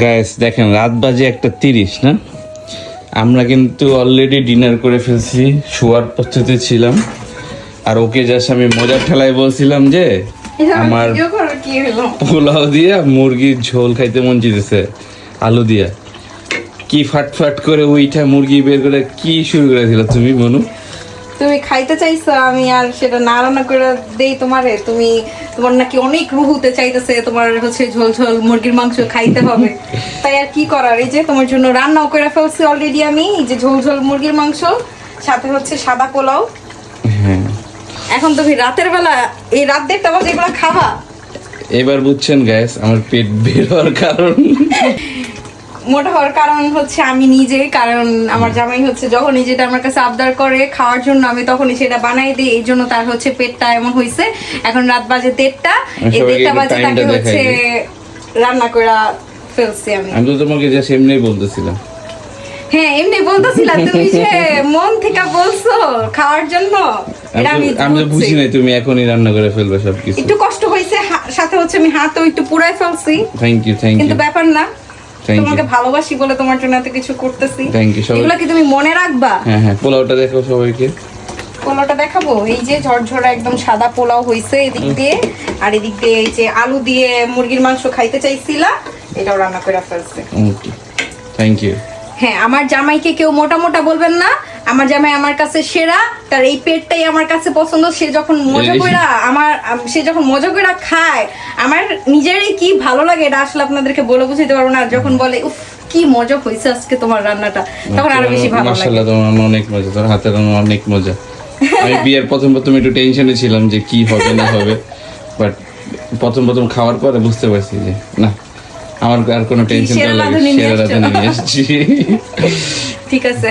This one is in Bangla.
গাইস দেখেন রাত বাজে 1:30 না, আমরা কিন্তু অলরেডি ডিনার করে ফেলছি, শোয়ার পদ্ধতিতে ছিলাম। আর ওকে জাস্ট আমি মজার ঠেলায় বলছিলাম যে আমার পোলাও দিয়ে মুরগির ঝোল খাইতে মন চাইতেছে আলু দিয়া। কি ফাটফাট করে ওইটা মুরগি বের করে কি শুরু করে দিল তুমি মনু? তুমি খাইতে চাইছো, আমি আর সেটা না রান্না করে দেই তোমারে? তোমার নাকি অনেক রুহুতে চাইতেছে, তোমার হচ্ছে ঝোল ঝোল মুরগির মাংস খাইতে হবে, তাই আর কি করার। এই যে তোমার জন্য রান্নাও করে ফেলছি অলরেডি আমি, এই যে ঝোল ঝোল মুরগির মাংস, সাথে হচ্ছে সাদা পোলাও। এখন তুমি রাতের বেলা এই রাত 1:30 বাজে এগুলো খাবা? এবার বুঝছেন গ্যাস আমার পেট বের হওয়ার কারণ। মোটা হওয়ার কারণ হচ্ছে আমি নিজে, কারণ আমার জামাই হচ্ছে যখনই যেটা আমার কাছে আবদার করে খাওয়ার জন্য আমি তখনই সেটা বানাই দিই, এই জন্য তার হচ্ছে পেটটা এমন হয়েছে। এখন রাত বাজে 1:30, এই 1:30 বাজে তাকে হচ্ছে রান্না করে ফেলছি আমি। আমি তো তোমাকে জাস্ট এমনিই বলতেছিলাম। হ্যাঁ এমনি বলতেছিলা, তুমি যে মন থেকে বলছো খাওয়ার জন্য। আমি তো বুঝি নাই তুমি এখনই রান্না করে ফেলবে সবকিছু। একটু কষ্ট হয়েছে, সাথে হচ্ছে আমি হাতও একটু পুরাই ফেলছি। থ্যাংক ইউ কিন্তু ব্যাপার না, তোমাকে ভালোবাসি বলে তোমার জন্য এত কিছু করতেছি। এগুলো কি তুমি মনে রাখবা? হ্যাঁ হ্যাঁ, পোলাওটা দেখো সবাইকে। পোলাওটা দেখাবো, এই যে ঝরঝরা একদম সাদা পোলাও হইছে এদিক দিয়ে, আর এদিক দিয়ে এই যে আলু দিয়ে মুরগির মাংস খাইতে চাইছিলা, এটাও রান্না করে ফেলছে। Okay thank you. হ্যাঁ, আমার জামাইকে কেউ মোটা মোটা বলবেন না, আমার জামাই আমার কাছে সেরা, তার এই পেটটাই আমার কাছে পছন্দ। সে যখন মজা কইরা খায়, আমার নিজেরই কি ভালো লাগে, এটা আসলে আপনাদেরকে বলে বুঝাইতে পারবো না। যখন বলে উফ কি মজা হয়েছে আজকে তোমার রান্নাটা, তখন আরো বেশি ভালো লাগে। মাশাআল্লাহ, তোমার অনেক মজা, তোর হাতের রান্না অনেক মজা। আমি বিয়ের প্রথম একটু টেনশনে ছিলাম যে কি হবে না হবে, বাট প্রথম খাওয়ার পরে বুঝতে পারছি যে না, আমার আর কোনো টেনশন করা লাগে, সেরা রাঁধুনি নিয়ে আসছি। ঠিক আছে।